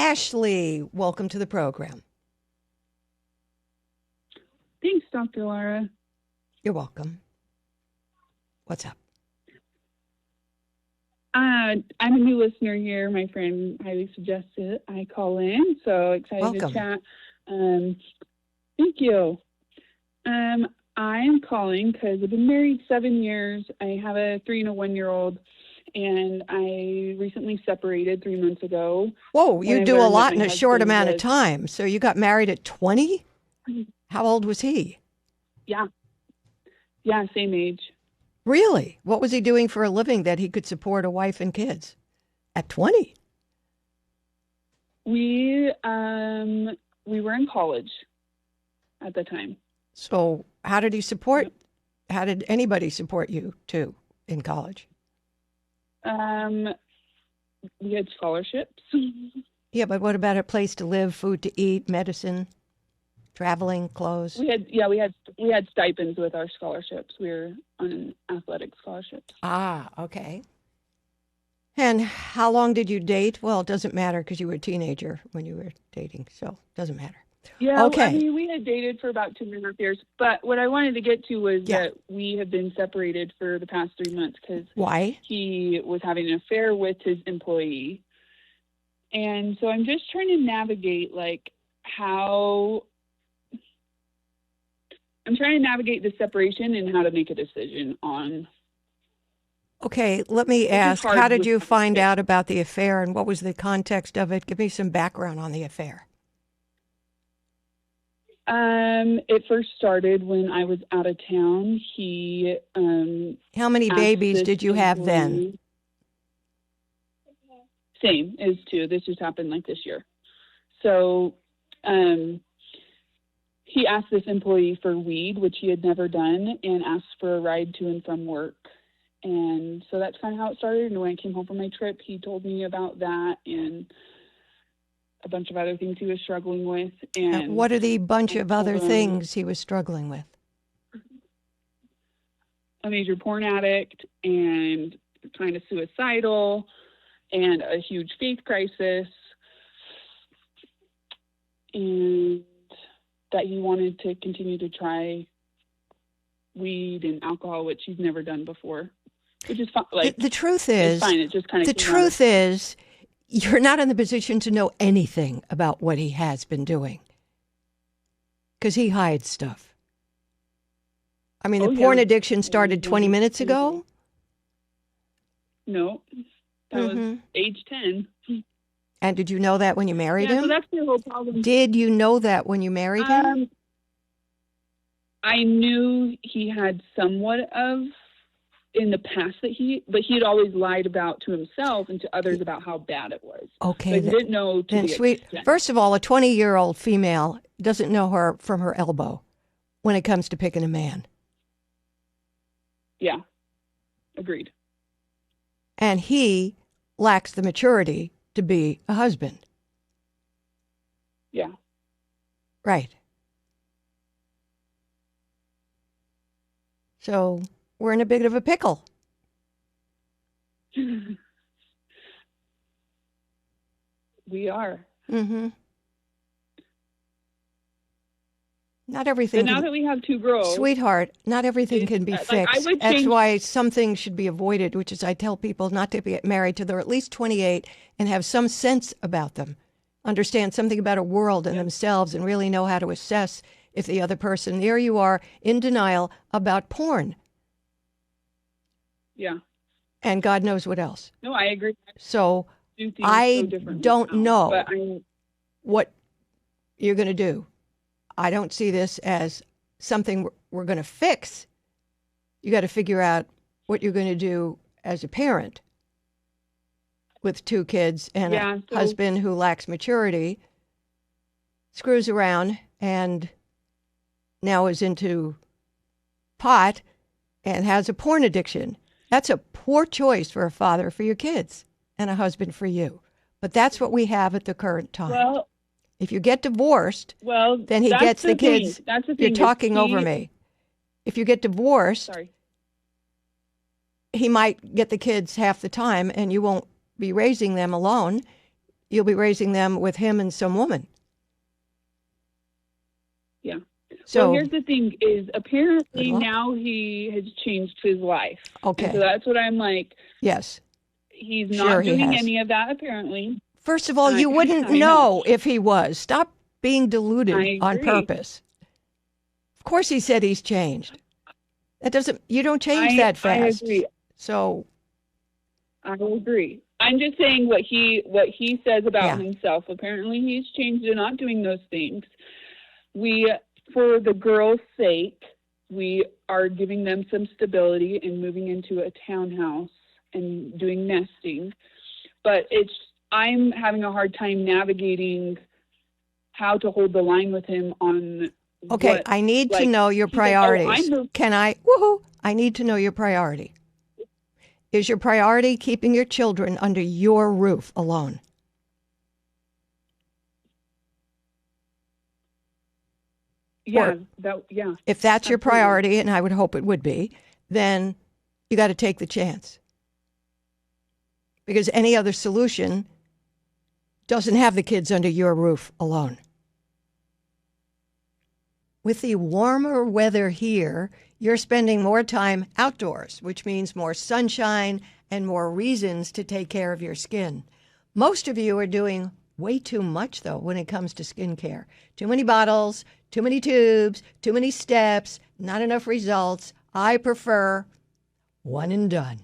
Ashley, welcome to the program. Thanks, Dr. Laura. You're welcome. What's up? I'm a new listener here. My friend highly suggested I call in, so excited Welcome. to chat. Thank you. I am calling because I've been married 7 years. I have a 3 and a 1-year-old, and I recently separated 3 months ago. Whoa, you do a lot in a short amount of time. So you got married at 20? How old was he? Yeah, same age. Really? What was he doing for a living that he could support a wife and kids at 20? We were in college at the time. So how did he support? How did anybody support you too in college? We had scholarships. Yeah, but what about a place to live, food to eat, medicine, traveling, clothes? We had stipends with our scholarships. We were on an athletic scholarship. Ah, okay. And how long did you date? Well, it doesn't matter because you were a teenager when you were dating, so it doesn't matter. Yeah, okay. I mean, we had dated for about 2.5 years, but what I wanted to get to was that we have been separated for the past 3 months because Why? He was having an affair with his employee. And so I'm just trying to navigate, the separation and how to make a decision on. Okay, let me ask, how did you find out about the affair and what was the context of it? Give me some background on the affair. It first started when I was out of town. He, how many babies did you have then? Same as 2. This just happened this year. So, he asked this employee for weed, which he had never done, and asked for a ride to and from work. And so that's kind of how it started. And when I came home from my trip, he told me about that and a bunch of other things he was struggling with. And what are the bunch of other things he was struggling with? A major porn addict and kind of suicidal and a huge faith crisis. And that he wanted to continue to try weed and alcohol, which he's never done before, which is fine. The truth is, fine. It just kind of the truth is, you're not in the position to know anything about what he has been doing because he hides stuff. I mean, the porn addiction started 20 minutes ago. No, that was age 10. And did you know that when you married him? So that's the whole problem. Did you know that when you married him? I knew he had somewhat of in the past but he had always lied to himself and to others about how bad it was. Okay. But he didn't know to the extent. First of all, a 20-year-old female doesn't know her from her elbow when it comes to picking a man. Yeah. Agreed. And he lacks the maturity to be a husband. Yeah. Right. So we're in a bit of a pickle. We are. Mm-hmm. Not everything. But now that we have 2 girls, sweetheart, not everything can be fixed. That's why some things should be avoided, which is I tell people not to get married till they're at least 28 and have some sense about them, understand something about a world and themselves, and really know how to assess if the other person. There you are in denial about porn. Yeah. And God knows what else. No, I agree. So I don't know what you're going to do. I don't see this as something we're going to fix. You got to figure out what you're going to do as a parent with 2 kids and a husband who lacks maturity, screws around, and now is into pot and has a porn addiction. That's a poor choice for a father for your kids and a husband for you. But that's what we have at the current time. Well, if you get divorced, then he gets the kids. That's the thing. You're talking over me. If you get divorced, he might get the kids half the time and you won't be raising them alone. you'll be raising them with him and some woman. Yeah. So well, here's the thing is apparently now he has changed his life. Okay. And so that's what I'm like. Yes. He's not doing any of that apparently. First of all, you wouldn't know if he was. Stop being deluded on purpose. Of course he said he's changed. That doesn't, you don't change that fast. I agree. So I agree. I'm just saying what he says about himself. Apparently he's changed and not doing those things. We, for the girls' sake, we are giving them some stability and moving into a townhouse and doing nesting. But I'm having a hard time navigating how to hold the line with him on. Okay, I need to know your priorities. I need to know your priority. Is your priority keeping your children under your roof alone? Yeah, If that's your priority, and I would hope it would be, then you got to take the chance. Because any other solution doesn't have the kids under your roof alone. With the warmer weather here, you're spending more time outdoors, which means more sunshine and more reasons to take care of your skin. Most of you are doing way too much, though, when it comes to skincare. Too many bottles, too many tubes, too many steps, not enough results. I prefer one and done.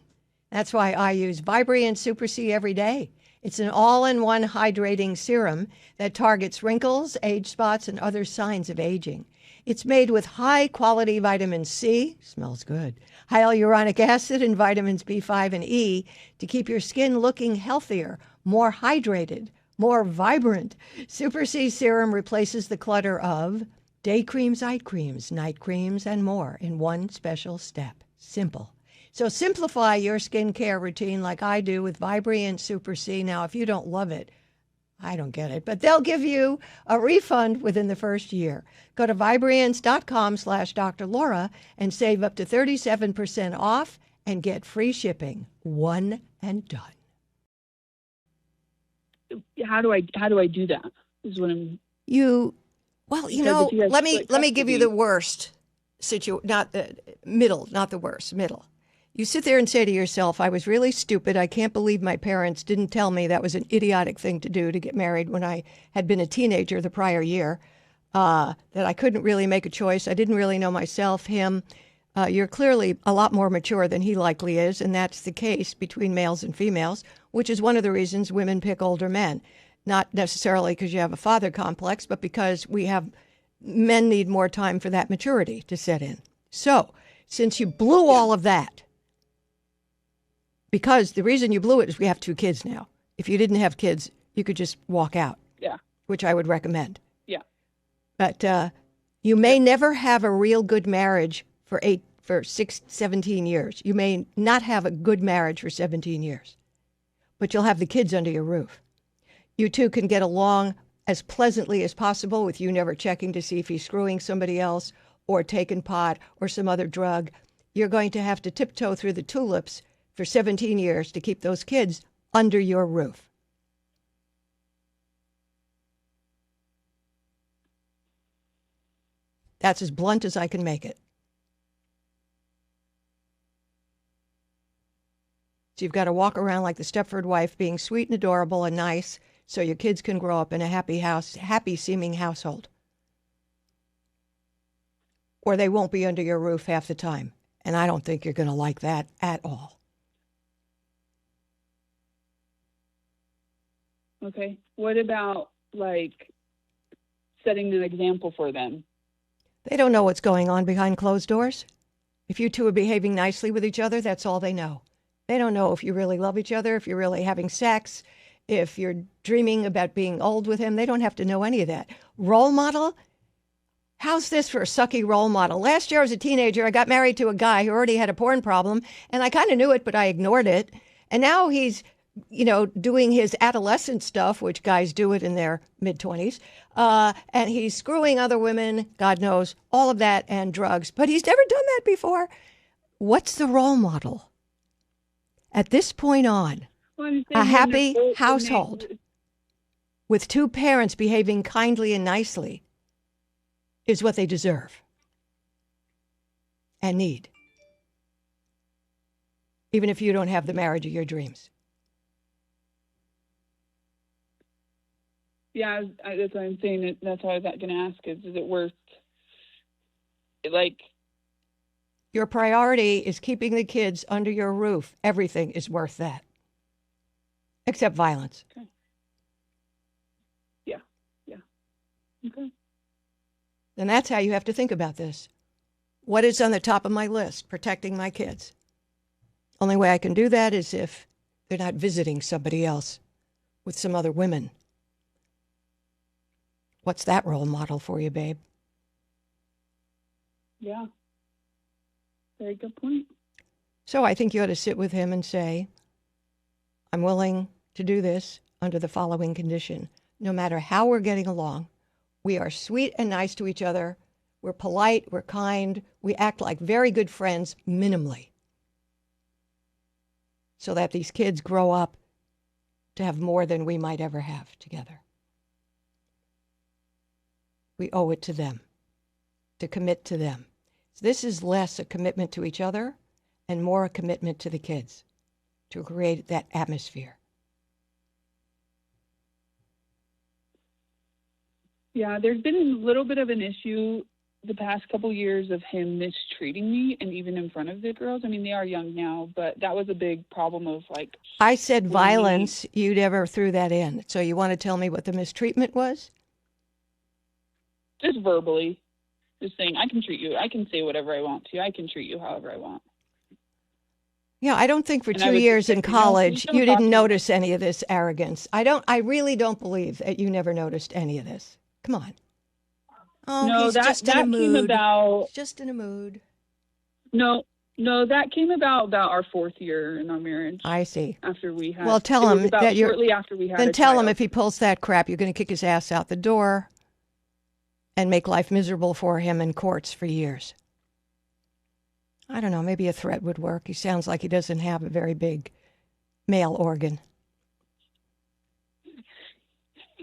That's why I use Vibrant Super C every day. It's an all-in-one hydrating serum that targets wrinkles, age spots, and other signs of aging. It's made with high-quality vitamin C, smells good, hyaluronic acid, and vitamins B5 and E to keep your skin looking healthier, more hydrated, more vibrant. Super C Serum replaces the clutter of day creams, night creams, and more in one special step. Simple. So simplify your skincare routine like I do with Vibrant Super C. Now, if you don't love it, I don't get it, but they'll give you a refund within the first year. Go to Vibrance.com/Dr. Laura and save up to 37% off and get free shipping. One and done. How do I do that? Is what I'm. Let me give you the worst situation, not the middle, not the worst, middle. You sit there and say to yourself, I was really stupid. I can't believe my parents didn't tell me that was an idiotic thing to do to get married when I had been a teenager the prior year, that I couldn't really make a choice. I didn't really know myself, him. You're clearly a lot more mature than he likely is, and that's the case between males and females, which is one of the reasons women pick older men. Not necessarily because you have a father complex, but because men need more time for that maturity to set in. So, since you blew all of that, because the reason you blew it is we have 2 kids now. If you didn't have kids, you could just walk out. Yeah. Which I would recommend. Yeah. But you may never have a real good marriage for 17 years. You may not have a good marriage for 17 years. But you'll have the kids under your roof. You two can get along as pleasantly as possible with you never checking to see if he's screwing somebody else or taking pot or some other drug. You're going to have to tiptoe through the tulips for 17 years to keep those kids under your roof. That's as blunt as I can make it. So you've got to walk around like the Stepford wife, being sweet and adorable and nice, so your kids can grow up in a happy-seeming household. Or they won't be under your roof half the time. And I don't think you're going to like that at all. Okay. What about, setting an example for them? They don't know what's going on behind closed doors. If you two are behaving nicely with each other, that's all they know. They don't know if you really love each other, if you're really having sex, if you're dreaming about being old with him. They don't have to know any of that. Role model? How's this for a sucky role model? Last year I was a teenager. I got married to a guy who already had a porn problem, and I kind of knew it, but I ignored it. And now he's doing his adolescent stuff, which guys do it in their mid-20s. And he's screwing other women, God knows, all of that, and drugs. But he's never done that before. What's the role model? At this point on, a happy household. with two parents behaving kindly and nicely is what they deserve and need, even if you don't have the marriage of your dreams. Yeah, that's what I'm saying. That's what I was going to ask is it worth, like... Your priority is keeping the kids under your roof. Everything is worth that, except violence. Okay. Yeah. Okay. And that's how you have to think about this. What is on the top of my list? Protecting my kids. Only way I can do that is if they're not visiting somebody else with some other women. What's that role model for you, babe? Yeah. Very good point. So I think you ought to sit with him and say, I'm willing to do this under the following condition. No matter how we're getting along, we are sweet and nice to each other. We're polite, we're kind, we act like very good friends minimally. So that these kids grow up to have more than we might ever have together. We owe it to them, to commit to them. So this is less a commitment to each other and more a commitment to the kids, to create that atmosphere. Yeah, there's been a little bit of an issue the past couple years of him mistreating me, and even in front of the girls. I mean, they are young now, but that was a big problem of like... I said violence, you never threw that in. So you want to tell me what the mistreatment was? Just verbally. Just saying, I can treat you. I can say whatever I want to. I can treat you however I want. Yeah, I don't think for 2 years in college you didn't notice any of this arrogance. I really don't believe that you never noticed any of this. Come on. Oh, no, he's just in a mood. Came about... He's just in a mood. No, that came about our 4th year in our marriage. I see. After we had... Well, tell him that you're... Shortly after we had Then tell him if he pulls that crap, you're going to kick his ass out the door and make life miserable for him in courts for years. I don't know, maybe a threat would work. He sounds like he doesn't have a very big male organ.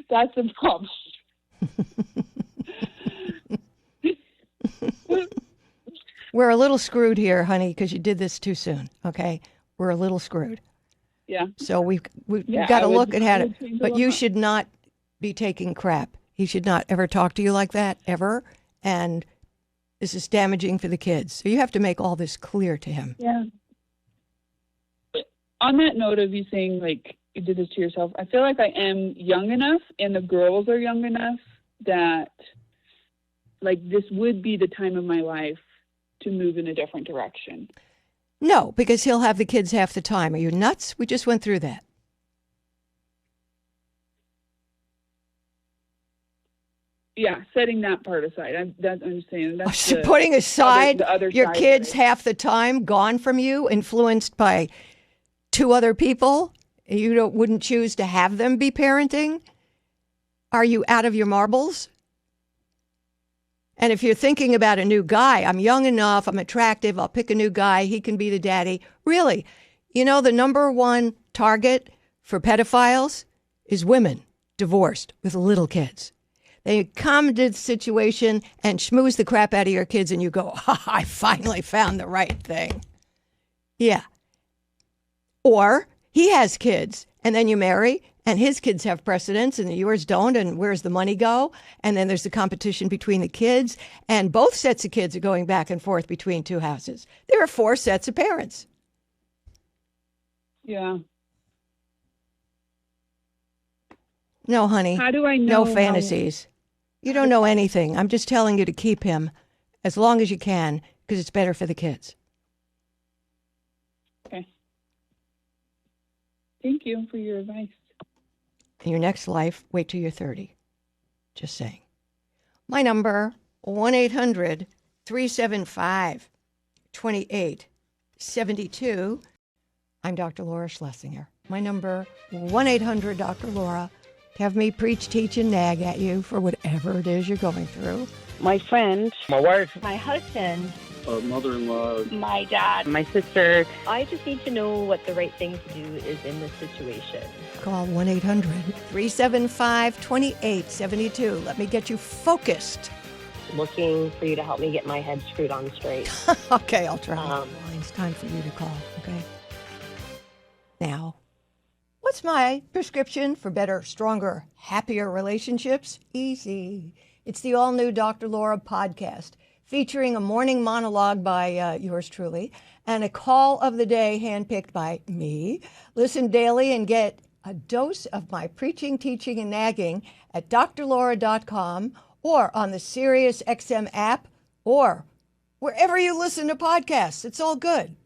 That's a problem. We're a little screwed here, honey, because you did this too soon, okay? We're a little screwed. Yeah. So we've got to look at it. But you should not be taking crap. He should not ever talk to you like that, ever. And this is damaging for the kids. So you have to make all this clear to him. Yeah. On that note of you saying, like, you did this to yourself, I feel like I am young enough and the girls are young enough that, like, this would be the time of my life to move in a different direction. No, because he'll have the kids half the time. Are you nuts? We just went through that. Yeah, setting that part aside. I'm saying that's putting aside the other your side kids half the time, gone from you, influenced by 2 other people. You wouldn't choose to have them be parenting. Are you out of your marbles? And if you're thinking about a new guy, I'm young enough, I'm attractive, I'll pick a new guy, he can be the daddy. Really, you know, the number one target for pedophiles is women divorced with little kids. They come to the situation and schmooze the crap out of your kids and you go, I finally found the right thing. Yeah. Or he has kids and then you marry and his kids have precedence and yours don't, and where's the money go? And then there's the competition between the kids, and both sets of kids are going back and forth between 2 houses. There are 4 sets of parents. Yeah. No, honey. How do I know? No fantasies. You don't know anything. I'm just telling you to keep him as long as you can because it's better for the kids. Okay. Thank you for your advice. In your next life, wait till you're 30. Just saying. My number, 1-800-375-2872. I'm Dr. Laura Schlessinger. My number, 1-800-Dr. Laura. Have me preach, teach, and nag at you for whatever it is you're going through. My friend. My wife. My husband. mother-in-law, my dad, my sister. I just need to know what the right thing to do is in this situation. Call 1-800-375-2872. Let me get you focused. Looking for you to help me get my head screwed on straight. Okay, I'll try. It's time for you to call, okay? Now, what's my prescription for better, stronger, happier relationships? Easy. It's the all-new Dr. Laura podcast, featuring a morning monologue by yours truly and a call of the day handpicked by me. Listen daily and get a dose of my preaching, teaching, and nagging at drlaura.com or on the SiriusXM app or wherever you listen to podcasts. It's all good.